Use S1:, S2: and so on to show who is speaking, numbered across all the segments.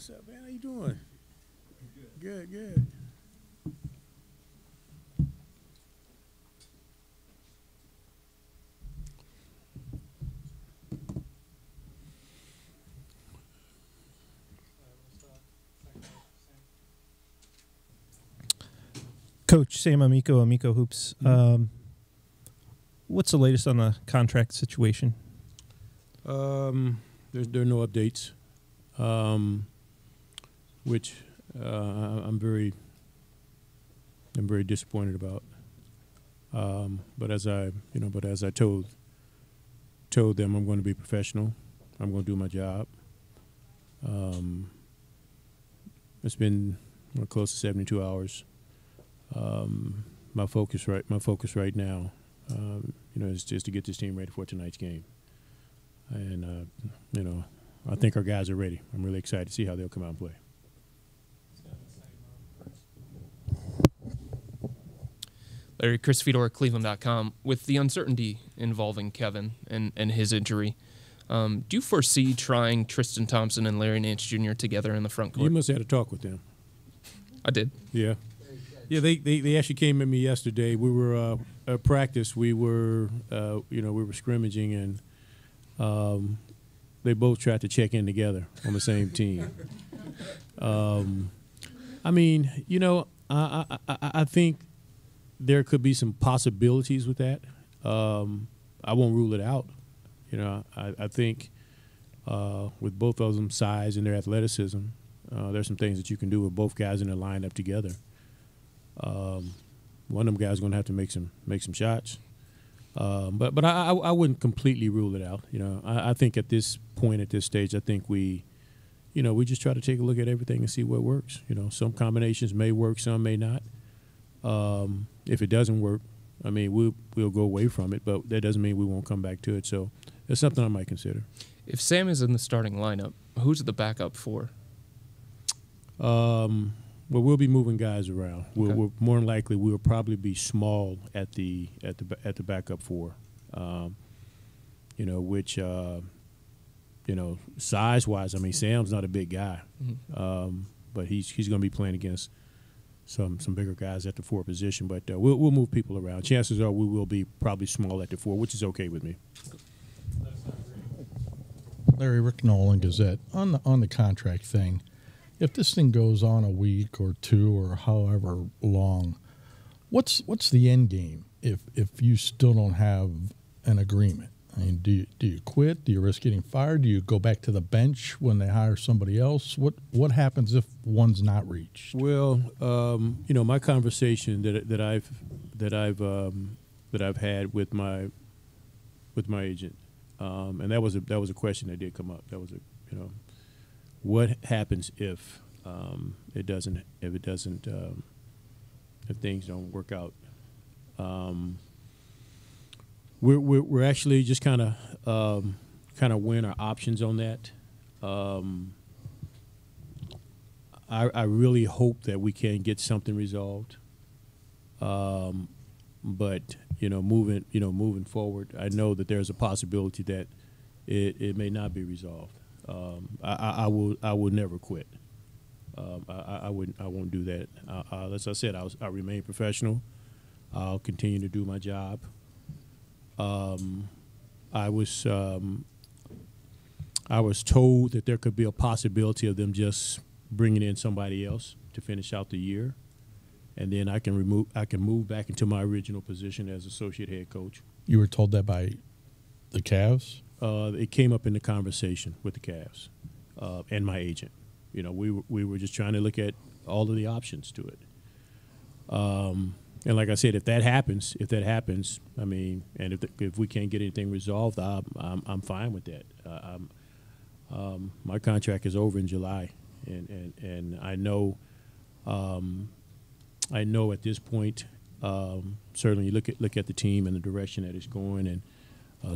S1: What's up, man? How you doing? Good, good.
S2: Coach Sam Amico Hoops. What's the latest on the contract situation?
S1: There are no updates, which I'm very disappointed about. But as I told them, I'm going to be professional. I'm going to do my job. It's been close to 72 hours. My focus right now, is just to get this team ready for tonight's game. And I think our guys are ready. I'm really excited to see how they'll come out and play.
S3: Larry, Chris Fedor, Cleveland.com. With the uncertainty involving Kevin and his injury, do you foresee trying Tristan Thompson and Larry Nance Jr. together in the front court?
S1: You must have had a talk with them.
S3: I did.
S1: Yeah. Yeah, they actually came at me yesterday. We were at practice. We were we were scrimmaging, and they both tried to check in together on the same team. I think there could be some possibilities with that. I won't rule it out. I think with both of them size and their athleticism, there's some things that you can do with both guys in the lineup together. One of them guys is going to have to make some shots, but I wouldn't completely rule it out. I think at this point, at this stage, I think we just try to take a look at everything and see what works. Some combinations may work, some may not. If it doesn't work, we'll go away from it, but that doesn't mean we won't come back to it. So it's something I might consider.
S3: If Sam is in the starting lineup, who's the backup for?
S1: Well, we'll be moving guys around.
S3: Okay.
S1: We're more than likely we'll probably be small at the backup four, which size wise, Sam's not a big guy, but he's going to be playing against some bigger guys at the four position. But we'll move people around. Chances are we will be probably small at the four, which is okay with me.
S4: Larry, Rick Nolan, Gazette, on the contract thing. If this thing goes on a week or two or however long, what's the end game if you still don't have an agreement? Do you quit? Do you risk getting fired? Do you go back to the bench when they hire somebody else? What happens if one's not reached?
S1: Well, my conversation that I've had with my agent, and that was a question that did come up. That was what happens if things don't work out? We're actually just kind of weighing our options on that. I really hope that we can get something resolved. But moving forward, I know that there's a possibility that it may not be resolved. I will never quit. I won't do that. As I said, I remain professional. I'll continue to do my job. I was told that there could be a possibility of them just bringing in somebody else to finish out the year, and then I can move back into my original position as associate head coach.
S4: You were told that by the Cavs?
S1: It came up in the conversation with the Cavs and my agent. We were just trying to look at all of the options to it. And like I said, if that happens, and if we can't get anything resolved, I'm fine with that. My contract is over in July, and I know at this point, certainly look at the team and the direction that it's going, and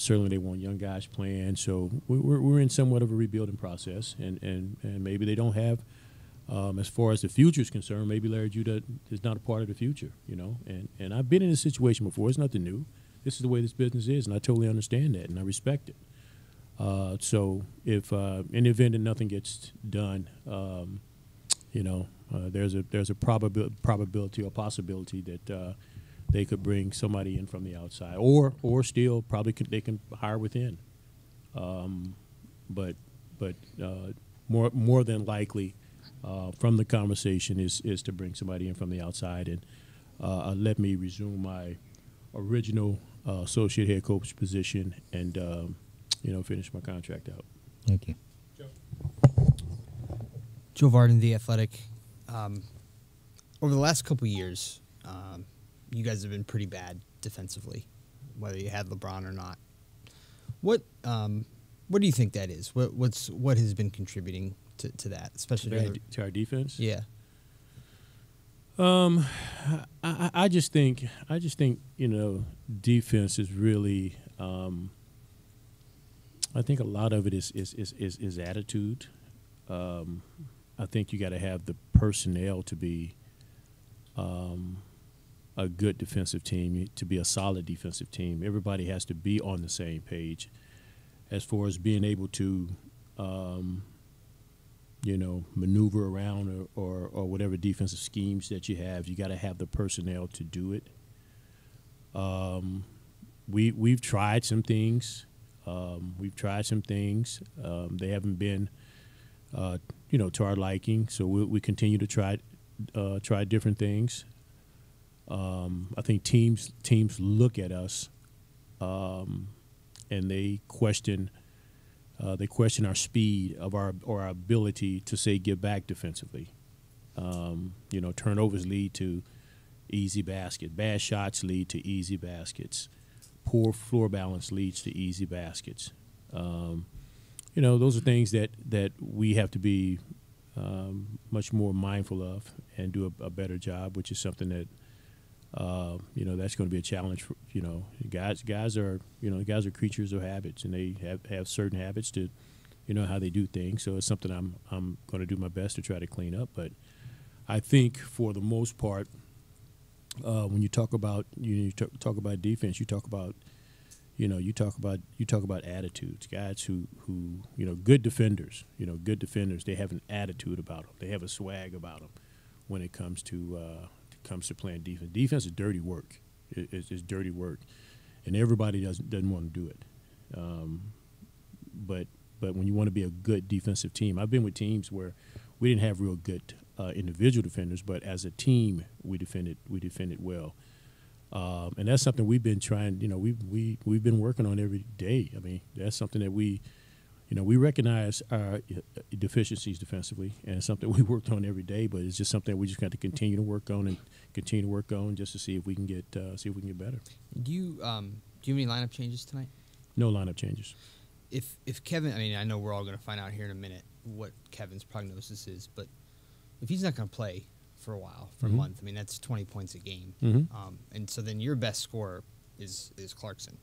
S1: certainly they want young guys playing. So we're in somewhat of a rebuilding process, and maybe they don't have. As far as the future is concerned, maybe Larry Judah is not a part of the future, And I've been in this situation before. It's nothing new. This is the way this business is, and I totally understand that, and I respect it. So if in the event that nothing gets done, there's a probability or possibility that they could bring somebody in from the outside, or still probably they can hire within. But more than likely, from the conversation is to bring somebody in from the outside and let me resume my original associate head coach position and finish my contract out.
S4: Thank you.
S5: Joe Varden, The Athletic. Over the last couple of years, you guys have been pretty bad defensively, whether you had LeBron or not. What do you think that is? What has been contributing to that, especially
S1: to our defense?
S5: Yeah.
S1: I just think defense is really. I think a lot of it is attitude. I think you got to have the personnel to be a good defensive team, to be a solid defensive team. Everybody has to be on the same page as far as being able to, maneuver around or whatever defensive schemes that you have. You got to have the personnel to do it. We've tried some things. They haven't been, to our liking. So we continue to try different things. I think teams look at us, and they question our speed or our ability to say get back defensively. Turnovers lead to easy basket. Bad shots lead to easy baskets. Poor floor balance leads to easy baskets. Those are things that we have to be much more mindful of and do a better job, which is something that that's going to be a challenge for guys are creatures of habits, and they have certain habits to how they do things. So it's something I'm going to do my best to try to clean up. But I think for the most part, when you talk about talk about defense, you talk about attitudes. Guys who good defenders. Good defenders. They have an attitude about them. They have a swag about them when it comes to playing defense. Defense is dirty work. It's dirty work, and everybody doesn't want to do it. But when you want to be a good defensive team, I've been with teams where we didn't have real good individual defenders, but as a team, we defended well. And that's something we've been trying. We've been working on every day. I mean, that's something that we recognize our deficiencies defensively, and it's something we worked on every day. But it's just something we just got to continue to work on just to see if we can get better.
S5: Do you have any lineup changes tonight?
S1: No lineup changes.
S5: If Kevin, I know we're all going to find out here in a minute what Kevin's prognosis is, but if he's not going to play for a while, for a month, that's 20 points a game. And so then your best scorer is Clarkson.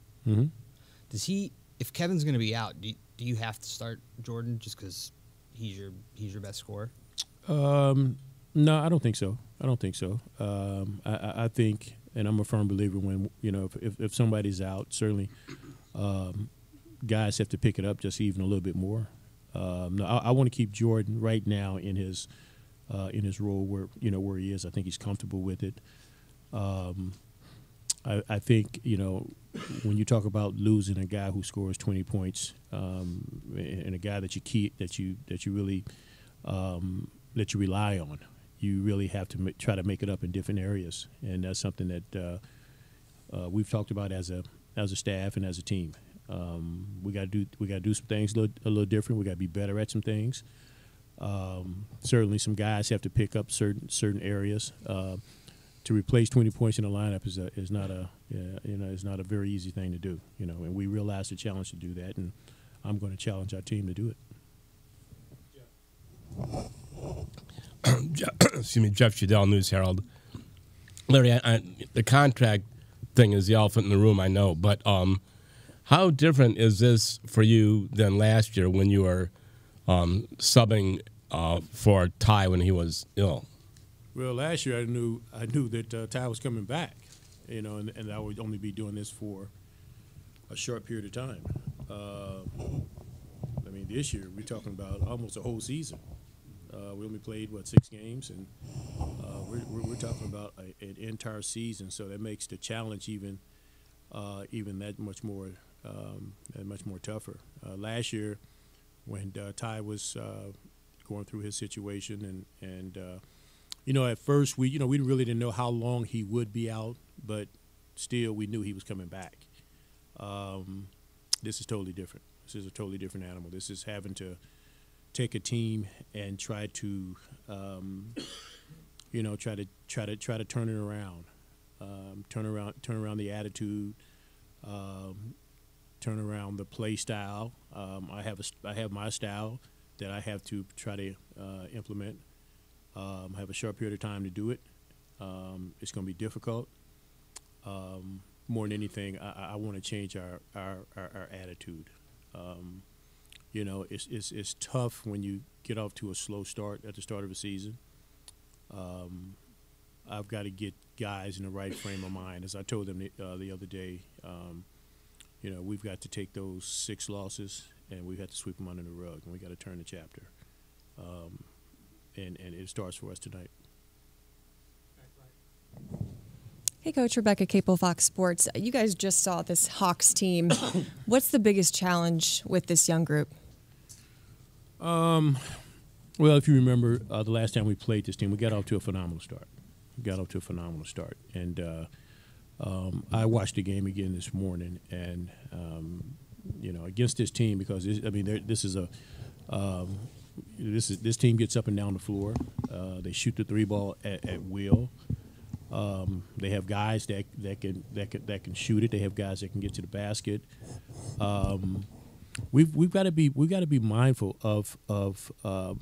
S5: Does he? If Kevin's going to be out, do you have to start Jordan just because he's your best scorer?
S1: No, I don't think so. I think, and I'm a firm believer when if somebody's out, certainly guys have to pick it up just even a little bit more. No, I want to keep Jordan right now in his role where he is. I think he's comfortable with it. I think when you talk about losing a guy who scores 20 points and a guy that you really rely on, you really have to try to make it up in different areas, and that's something that we've talked about as a staff and as a team. We got to do some things a little different. We got to be better at some things. Certainly, some guys have to pick up certain areas. To replace 20 points in a lineup is not a very easy thing to do. And we realize the challenge to do that, and I'm going to challenge our team to do it.
S6: Excuse me, Jeff Shadell, News Herald. Larry, the contract thing is the elephant in the room, I know, but how different is this for you than last year when you were subbing for Ty when he was ill?
S1: Well, last year I knew that Ty was coming back, and I would only be doing this for a short period of time. this year, we're talking about almost a whole season. We only played 6 games, and we're talking about an entire season. So that makes the challenge even that much more tougher. Last year, when Ty was going through his situation, and at first we really didn't know how long he would be out, but still we knew he was coming back. This is totally different. This is a totally different animal. This is having to take a team and try to try to turn it around, turn around the attitude, turn around the play style. I have my style that I have to try to implement. I have a short period of time to do it. It's going to be difficult. More than anything, I want to change our attitude. It's tough when you get off to a slow start at the start of a season. I've got to get guys in the right frame of mind. As I told them the other day, we've got to take those 6 losses and we've got to sweep them under the rug, and we got to turn the chapter. And it starts for us tonight.
S7: Hey, Coach. Rebecca Capel, Fox Sports. You guys just saw this Hawks team. What's the biggest challenge with this young group?
S1: Well, if you remember the last time we played this team, we got off to a phenomenal start. And I watched the game again this morning, and against this team, because this team gets up and down the floor. They shoot the 3 ball at will. They have guys that can shoot it. They have guys that can get to the basket. We've got to be mindful of our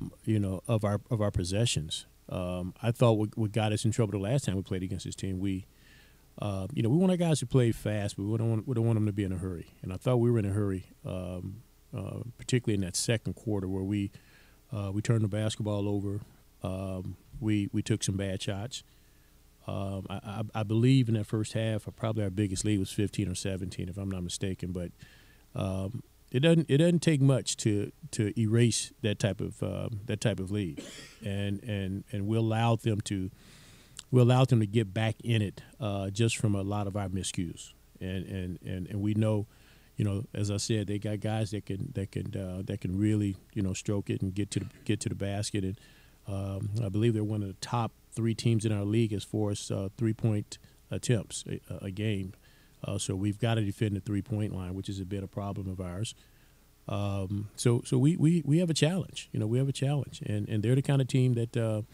S1: possessions. I thought what got us in trouble the last time we played against this team, we want our guys to play fast, but we don't want them to be in a hurry. And I thought we were in a hurry, particularly in that second quarter where we turned the basketball over. We took some bad shots. I believe in that first half, probably our biggest lead was 15 or 17, if I'm not mistaken. But it doesn't take much to erase that type of lead, and we'll allow them to get back in it just from a lot of our miscues. And we know, as I said, they got guys that can really stroke it and get to the basket. And I believe they're one of the top 3 teams in our league as far as 3-point attempts a game. So we've got to defend the 3-point line, which is a bit a problem of ours. So we have a challenge. We have a challenge, and they're the kind of team that the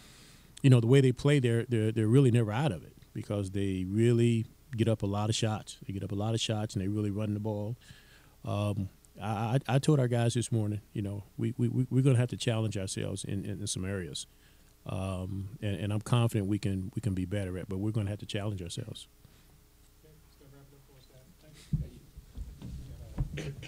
S1: way they play, they're really never out of it, because they really get up a lot of shots. They get up a lot of shots, and they really run the ball. I told our guys this morning, we're going to have to challenge ourselves in some areas. And I'm confident we can be better at, but we're going to have to challenge ourselves.
S8: Okay, let's go wrap it up for us, Dad. Thank you.